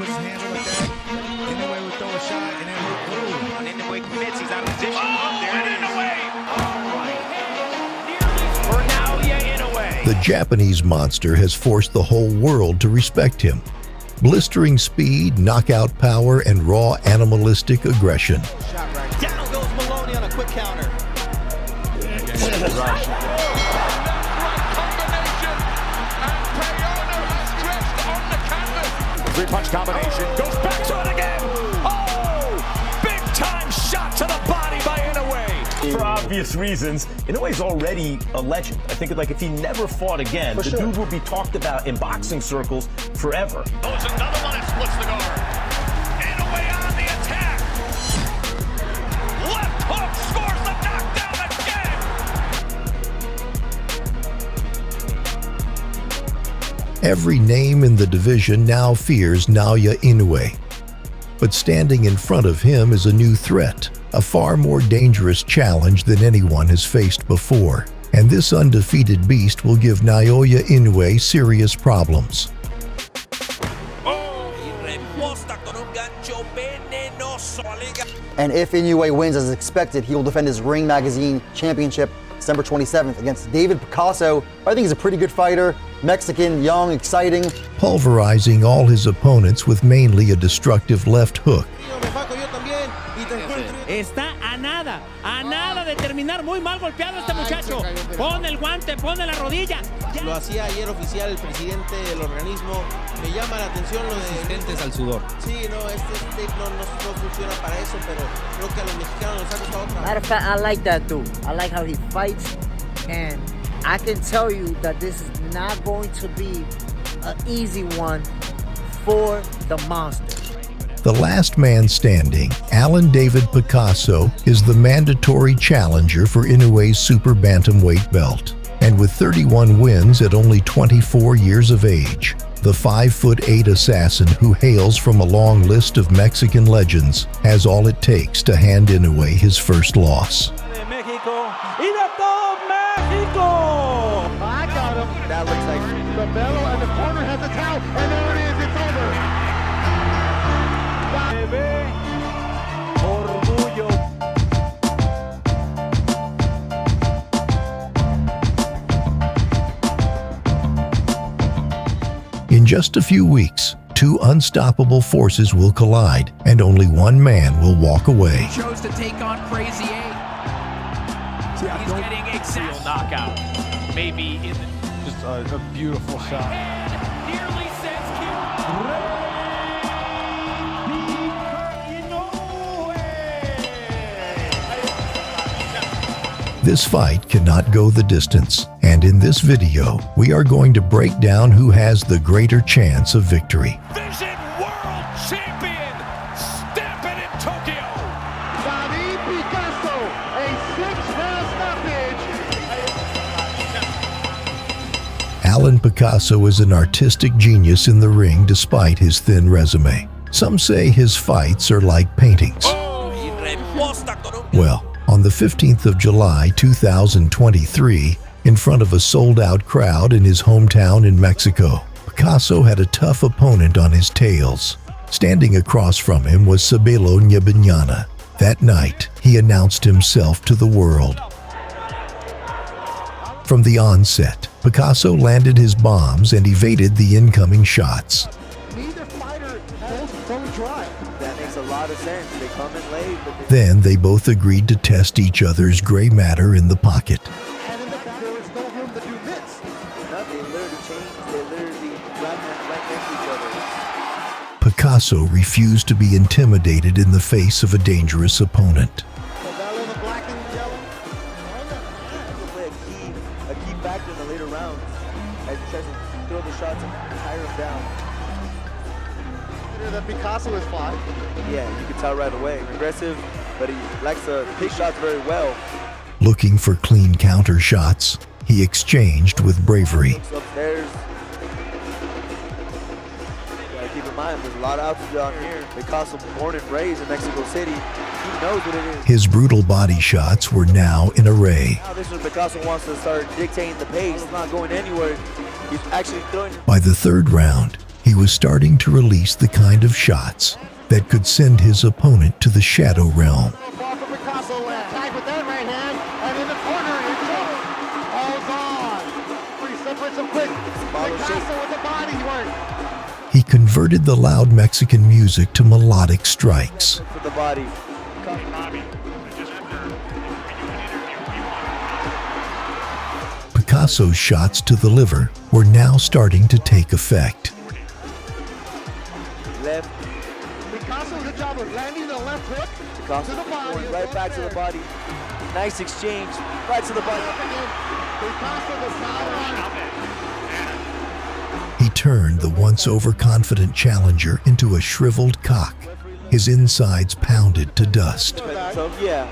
puts his hands up like that. Inoue would throw a shot, and then Inoue commits. He's out of position. Oh, there it is. For Naoya Inoue. The Japanese monster has forced the whole world to respect him. Blistering speed, knockout power, and raw animalistic aggression. Down goes Maloney on a quick counter. Three-punch combination. Goes back to it again. Oh! Big-time shot to the body by Inoue. For obvious reasons, Inoue's already a legend. I think like if he never fought again, the dude will be talked about in boxing circles forever. Oh, it's another one that splits the guard. Inoue on the attack. Left hook scores the knockdown again. Every name in the division now fears Naoya Inoue. But standing in front of him is a new threat, a far more dangerous challenge than anyone has faced before. And this undefeated beast will give Naoya Inoue serious problems. And if Inoue wins as expected, he will defend his Ring Magazine Championship December 27th against David Picasso. I think he's a pretty good fighter. Mexican, young, exciting. Pulverizing all his opponents with mainly a destructive left hook. Está a nada de terminar muy mal golpeado este muchacho. Pon el guante, pone la rodilla. Lo hacía ayer oficial el presidente del organismo. Me llama la atención lo de resistentes al sudor. Sí, no, este tape no funciona para eso, pero creo que a los mexicanos nos ha costado otra. Matter of fact, I like that dude. I like how he fights, and I can tell you that this is not going to be an easy one for the monster. The last man standing, Alan David Picasso, is the mandatory challenger for Inoue's super bantamweight belt. And with 31 wins at only 24 years of age, the 5'8" assassin who hails from a long list of Mexican legends has all it takes to hand Inoue his first loss. That looks like the bellow, and the corner has a towel, and there it is, it's over. In just a few weeks, two unstoppable forces will collide, and only one man will walk away. He chose to take on Crazy 8. He's getting exact knockout. Maybe in the just a beautiful shot. Nearly sends This fight cannot go the distance, and in this video, we are going to break down who has the greater chance of victory. Vision World Champion, stamping in Tokyo. Picasso, a 6-round stoppage. Alan Picasso is an artistic genius in the ring despite his thin resume. Some say his fights are like paintings. Well, on the 15th of July 2023, in front of a sold-out crowd in his hometown in Mexico, Picasso had a tough opponent on his tails. Standing across from him was Sabelo Nyebinyana. That night, he announced himself to the world. From the onset, Picasso landed his bombs and evaded the incoming shots. Neither fighter holds bone dry. That makes a lot of sense. They come in late, but Then they both agreed to test each other's gray matter in the pocket. And in the back, there was no room to do this. no, they literally changed. They literally right next to each other. Picasso refused to be intimidated in the face of a dangerous opponent. The bellow, the black and yellow. He'll play a key factor in the later rounds as he tries to throw the shots and tire him down. That Picasso is fly. Yeah, you can tell right away. Aggressive, but he likes to pick shots very well. Looking for clean counter shots, he exchanged with bravery. Looks upstairs. You gotta keep in mind, there's a lot of altitude down here. Picasso, born and raised in Mexico City, he knows what it is. His brutal body shots were now in array. Now this is when Picasso wants to start dictating the pace. It's not going anywhere. He's actually throwing. By the third round, he he was starting to release the kind of shots that could send his opponent to the shadow realm. Ball for Picasso. Tied with that right hand. And in the corner, it's all gone. He separates him quick. Picasso with the body work. He converted the loud Mexican music to melodic strikes. For the body. Picasso's shots to the liver were now starting to take effect. Left. Picasso, good job of landing the left hook. Picasso To the body. going right back to the body. Nice exchange. Right to the body. Picasso, the power on. He turned the once overconfident challenger into a shriveled cock, his insides pounded to dust. So, yeah.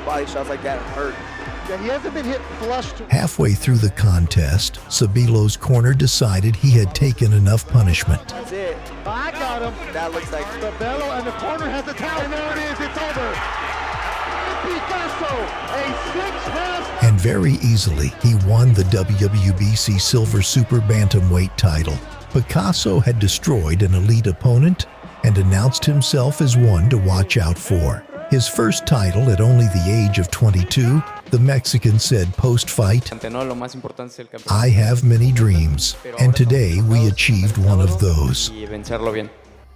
Body shots like that hurt. Yeah, he hasn't been hit flush. Halfway through the contest, Sabilo's corner decided he had taken enough punishment. That's it. I got him. That looks like The bellow and the corner has the towel. And there it is. It's over. Picasso, a 6-round. And very easily, he won the WWBC Silver Super Bantamweight title. Picasso had destroyed an elite opponent and announced himself as one to watch out for. His first title at only the age of 22, the Mexican said post-fight, "I have many dreams, and today we achieved one of those."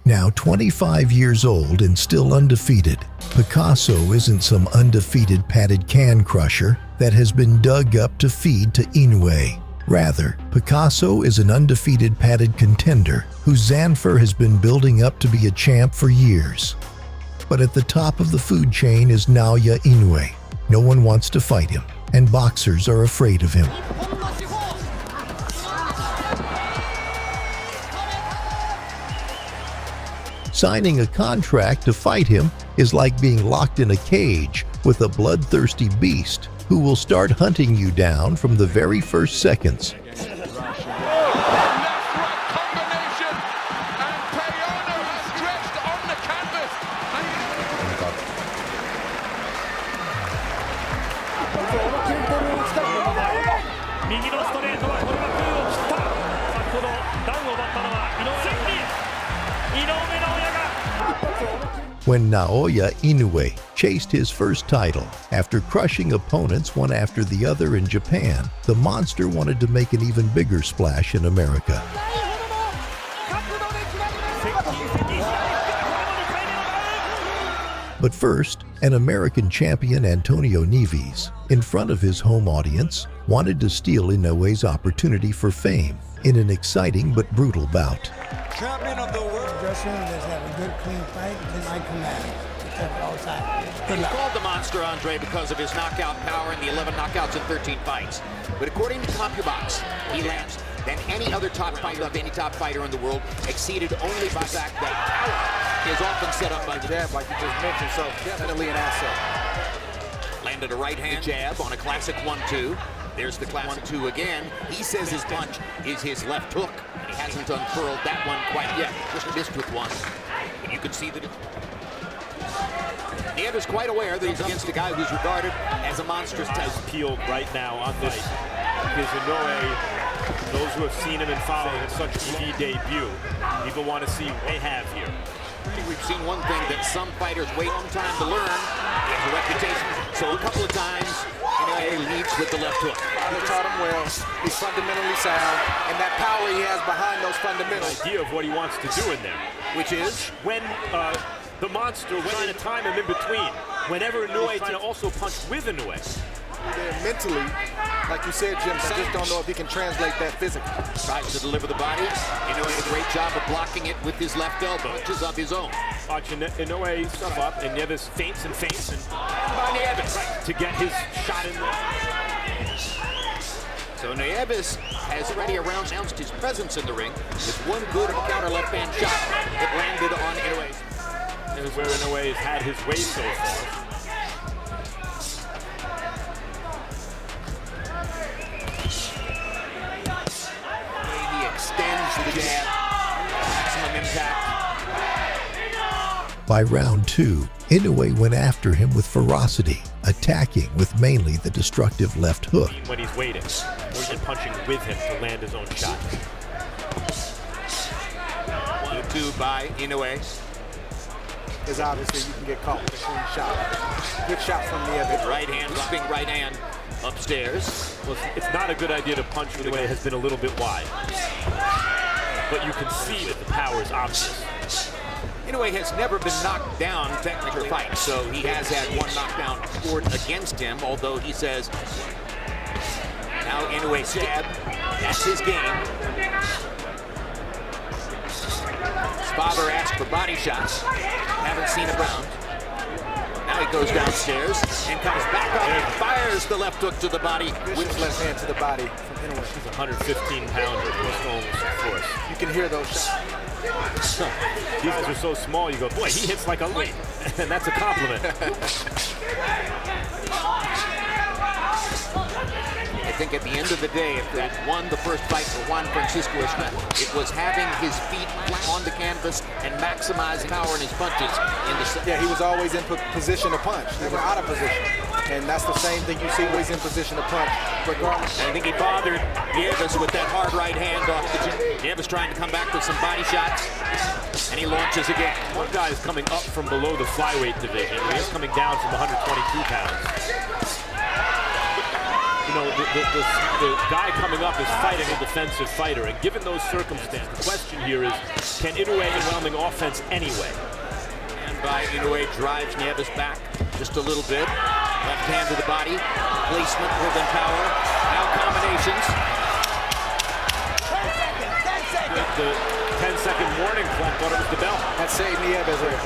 Now 25 years old and still undefeated, Picasso isn't some undefeated padded can crusher that has been dug up to feed to Inoue. Rather, Picasso is an undefeated padded contender whose Zanfer has been building up to be a champ for years. But at the top of the food chain is Naoya Inoue. No one wants to fight him, and boxers are afraid of him. Signing a contract to fight him is like being locked in a cage with a bloodthirsty beast who will start hunting you down from the very first seconds. When Naoya Inoue chased his first title after crushing opponents one after the other in Japan, the monster wanted to make an even bigger splash in America. But first, an American champion, Antonio Nieves, in front of his home audience, wanted to steal Inoue's opportunity for fame in an exciting but brutal bout. Champion of the world. Dressing room, let's have a good, clean fight. It's in my command. It's at all time. He's called the Monster, Andre, because of his knockout power in the 11 knockouts in 13 fights. But according to CompuBox, he lands than any other top fighter of any top fighter in the world, exceeded only by the fact that power is often set up by the jab, like you just mentioned, so definitely an asset. Landed a right-hand jab on a classic 1-2. There's the classic 1-2 again. He says his punch is his left hook. He hasn't unfurled that one quite yet. Just missed with one. And you can see that Nieves is quite aware that he's against a guy who's regarded as a monstrous type. Peeled right now on this because Inoue, those who have seen him and followed him, such a TV debut, people want to see what they have here. We've seen one thing that some fighters wait a long time to learn. He has a reputation, so a couple of times Inoue leads with the left hook. They taught him well. He's fundamentally sound, and that power he has behind those fundamentals. Idea of what he wants to do in there, which is when the monster was trying to time him in between. Whenever Inoue trying to also punch with Inoue. Mentally, like you said, Jim, I just don't know if he can translate that physically. Tries to deliver the body. Inoue did a great job of blocking it with his left elbow, which is of his own. Watching Inoue stuff up, and Nieves feints and Nieves to get his shot in there. So Nieves has already announced his presence in the ring with one good counter left-hand shot that landed on Inoue. This is where Inoue has had his way so far. He extends the jab, maximum impact. By round two, Inoue went after him with ferocity, attacking with mainly the destructive left hook. When he's waiting, or he's punching with him to land his own shot. by Inoue. Is obviously you can get caught with a clean shot. Good shot from Inoue. Right hand, looping right hand upstairs. Well, it's not a good idea to punch the way it has been a little bit wide. But you can see that the power is obvious. Inoue has never been knocked down technically fight, so he has had one knockdown scored against him, although he says now Inoue jab, that's his game. His father asked for body shots, haven't seen a round. Now he goes downstairs and comes back up and fires the left hook to the body. With left hand to the body from Inoue. He's a 115-pounder, most almost, of course. You can hear those shots. These guys are so small, you go, boy, he hits like a light. And that's a compliment. I think at the end of the day, if that won the first fight for Juan Francisco Escobar, it was having his feet flat on the canvas and maximizing power in his punches. Yeah, he was always in position to punch, never out of position. And that's the same thing you see, always in position to punch, regardless. I think he bothered Nieves with that hard right hand off the chin. Nieves trying to come back with some body shots, and he launches again. One guy is coming up from below the flyweight division. He's coming down from 122 pounds. You know, the guy coming up is fighting a defensive fighter, and given those circumstances, the question here is, can Inoue overwhelming offense anyway? And by Inoue drives Nieves back just a little bit. Left hand to the body, placement within power, now combinations. The 10-second warning clock, thought it was the bell. That saved Nieves there.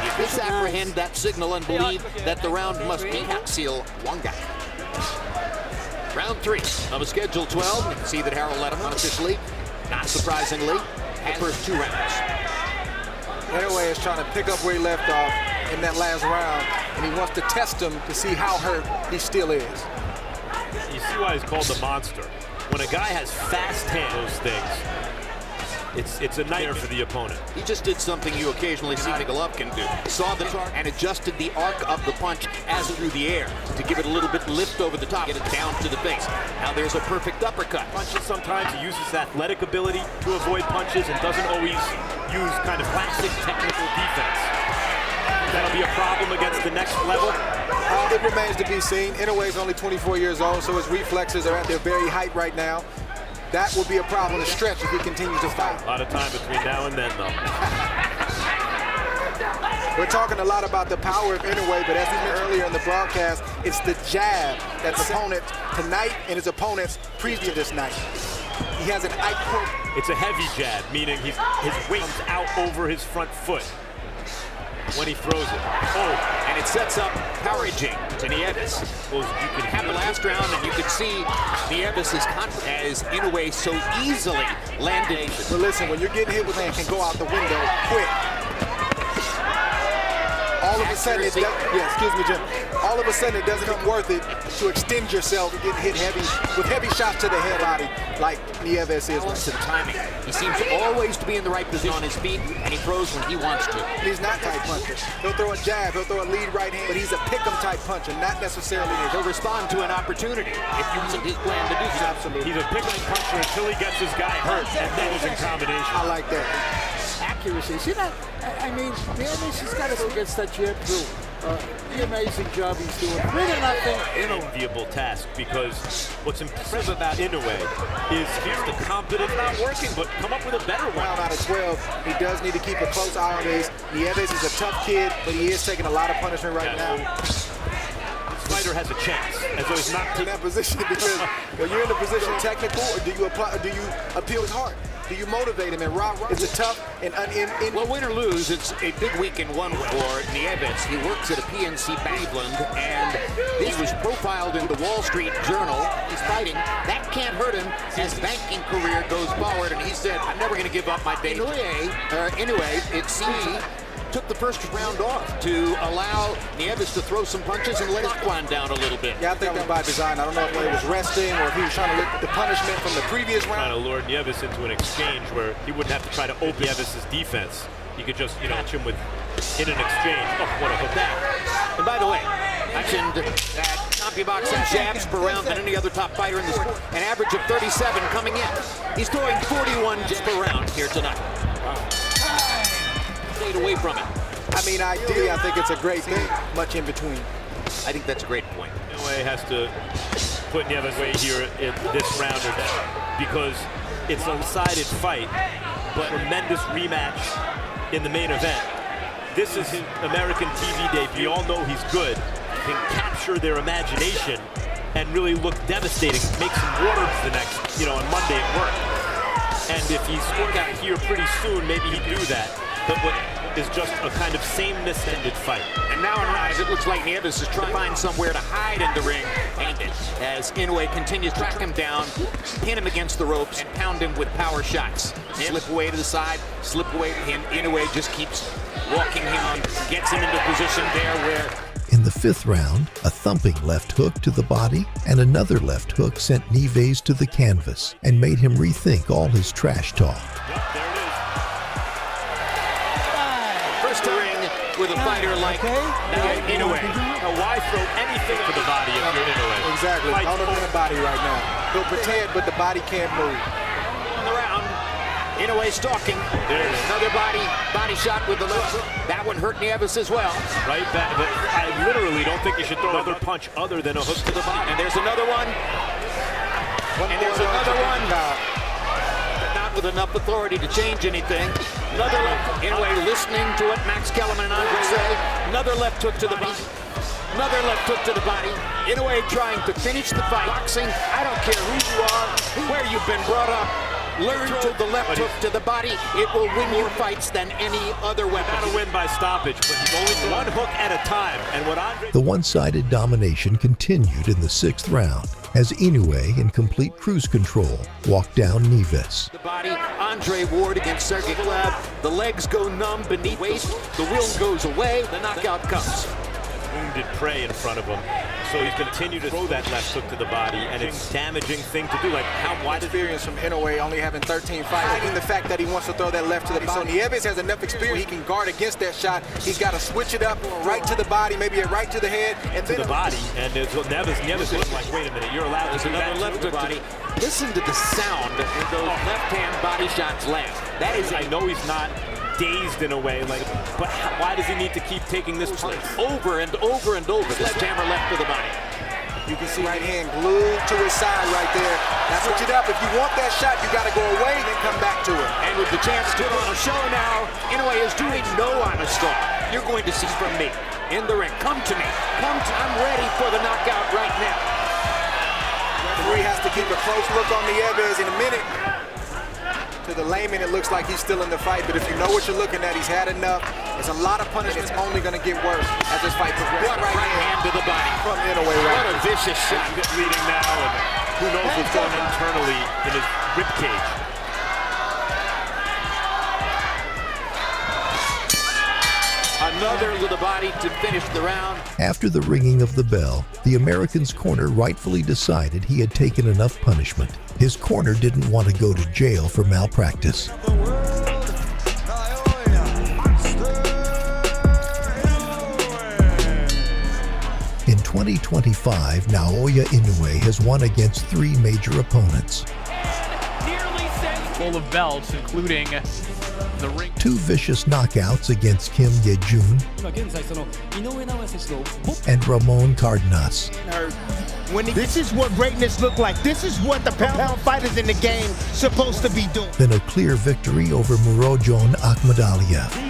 You misapprehend that signal and believe that the round must be axial Wanga. Round 3 of a schedule 12. You can see that Harold led him unofficially, not surprisingly, the first 2 rounds. Inoue is trying to pick up where he left off in that last round, and he wants to test him to see how hurt he still is. You see why he's called the monster. When a guy has fast hands, those things, it's a nightmare for the opponent. He just did something you occasionally see Golovkin do. Saw the target and adjusted the arc of the punch as through the air to give it a little bit lift over the top, get it down to the face. Now there's a perfect uppercut. Punches sometimes, he uses athletic ability to avoid punches and doesn't always use kind of classic technical defense. That'll be a problem against the next level. It remains to be seen. Inoue is only 24 years old, so his reflexes are at their very height right now. That will be a problem to stretch if he continues to fight. A lot of time between now and then, though. We're talking a lot about the power of Inoue, but as we mentioned earlier in the broadcast, it's the jab that's opponent tonight and his opponents previous this night. He has an It's a heavy jab, meaning his weight comes out over his front foot when he throws it. Oh, and it sets up encouraging to Nieves. Well, you can have the last round, and you could see Nieves is confident as Inoue so easily landed. But listen, when you're getting hit with hand, can go out the window quick. All of a sudden, excuse me, Jim. All of a sudden, it doesn't come worth it to extend yourself and get hit heavy with heavy shots to the head body like Nieves is. To the timing. He seems always to be in the right position on his feet, and he throws when he wants to. He's not tight puncher. He'll throw a jab, he'll throw a lead right hand, but he's a pick-em type puncher, not necessarily. He'll respond to an opportunity if you use his plan to do so. Absolutely. He's a pick-em puncher until he gets his guy hurt, and then he's in combination. I like that. Accuracy. See that? I mean, Nieves has got to go against that jab too. The amazing job he's doing. Really nothing. An enviable task, because what's impressive about Inoue is here's the confidence not working, but come up with a better one. Round out of 12, he does need to keep a close eye on these. Nieves is a tough kid, but he is taking a lot of punishment right now. This fighter has a chance, as though he's not in that position, because when you're in the position technical, or do you apply, or do you appeal his heart? Do you motivate him and rah? Is it tough and well, win or lose, it's a big week in one way for Nieves. He works at a PNC Cleveland, and he was profiled in the Wall Street Journal. He's fighting. That can't hurt him. His banking career goes forward, and he said, "I'm never going to give up my day." Inoue, it seems, took the first round off to allow Nieves to throw some punches and let his guard down a little bit. Yeah, I think that was by design. I don't know if he was resting or if he was trying to lick the punishment from the previous round. Trying to lure Nieves into an exchange where he wouldn't have to try to open Nieves' defense. He could just, catch him in an exchange. Oh, what a hook that. And by the way, I mentioned that CompuBox has jabs per round than any other top fighter in the sport. An average of 37 coming in. He's throwing 41 jabs per round here tonight. Stayed away from it. I mean, ideally, I think it's a great thing. Much in between. I think that's a great point. Inoue has to put Nieves away here in this round or that, because it's a decided fight, but tremendous rematch in the main event. This is his American TV debut. We all know he's good. Can capture their imagination and really look devastating. Make some waters the next, on Monday at work. And if he scored out here pretty soon, maybe he'd do that. But what is just a kind of sameness-ended fight. And now in rise, it looks like Nieves is trying to find somewhere to hide in the ring. And as Inoue continues to track him down, pin him against the ropes, and pound him with power shots. Slip away to the side, slip away to him. Inoue just keeps walking him on, gets him into position there where... In the fifth round, a thumping left hook to the body and another left hook sent Nieves to the canvas and made him rethink all his trash talk. First to ring with a fighter like Inoue. Now, why throw anything to the body if you're Inoue? Exactly. I don't know the body right now. He'll pretend, but the body can't move. On the round, Inoue stalking. There's another body shot with the left hook. That one hurt Nieves as well. Right back, but I literally don't think you should throw another punch other than a hook to the body. And there's another one. And there's another one. But not with enough authority to change anything. Another left. Inoue listening to what Max Kellerman and Andre say. Another left hook to the body. Another left hook to the body. Inoue trying to finish the fight. Boxing, I don't care who you are, where you've been brought up. Learn to the left hook to the body. It will win your fights than any other weapon. Not a win by stoppage, but only one hook at a time. And what Andre... The one-sided domination continued in the sixth round as Inoue, in complete cruise control, walked down Nieves. The body, Andre Ward against Sergey Gleb. The legs go numb beneath waist. The will goes away. The knockout comes. Wounded prey in front of him. So he's continued to throw that left hook to the body, and it's a damaging thing to do. Like, why does experience from Inoue only having 13 fights? Hiding the fact that he wants to throw that left to the body. So Nieves has enough experience. He can guard against that shot. He's got to switch it up right to the body, maybe a right to the head, and to then the body. And Nieves was like, wait a minute, you're allowed to do another that left hook body. Listen to the sound when those left-hand body shots land. That is, I know he's not dazed in a way, but why does he need to keep taking this place? Over and over and over. This hammer left to the body. You can see right hand glued to his side right there. Now switch it up. If you want that shot, you got to go away and then come back to it. And with the chance to put on a show now, Inoue is doing no on a star. You're going to see from me in the ring. Come to me. I'm ready for the knockout right now. Referee has to keep a close look on Nieves in a minute. To the layman, it looks like he's still in the fight, but if you know what you're looking at, he's had enough. It's a lot of punishment. It's only going to get worse as this fight progresses. Right hand to the body from Inoue. What a vicious shot. He's bleeding now, and who knows what's going on internally in his rib cage. Another to the body to finish the round. After the ringing of the bell, the American's corner rightfully decided he had taken enough punishment. His corner didn't want to go to jail for malpractice. In 2025, Naoya Inoue has won against 3 major opponents. Full of belts, including the ring. 2 vicious knockouts against Kim Ye-jun and Ramon Cardenas. This is what greatness look like. This is what the pound fighters in the game supposed to be doing. Then a clear victory over Murodjon Akhmadaliev.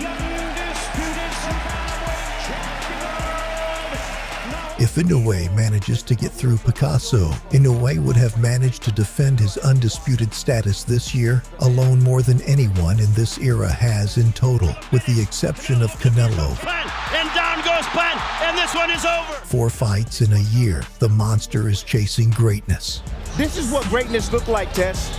If Inoue manages to get through Picasso, Inoue would have managed to defend his undisputed status this year, alone more than anyone in this era has in total, with the exception of Canelo. And down goes Pan, and this one is over. 4 fights in a year, the monster is chasing greatness. This is what greatness look like, Tess.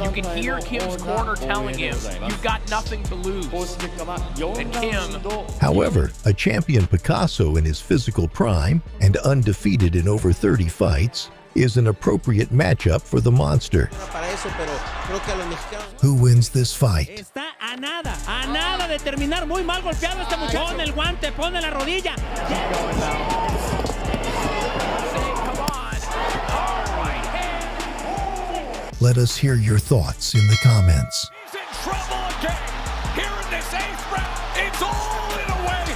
You can hear Kim's corner telling him, you've got nothing to lose. And Kim... However, a champion Picasso in his physical prime and undefeated in over 30 fights is an appropriate matchup for the monster. Who wins this fight? Está a nada de terminar muy mal golpeado este muchacho. Pon el guante, pone la rodilla. Let us hear your thoughts in the comments. He's in trouble game. Here in this 8th round, it's all Inoue.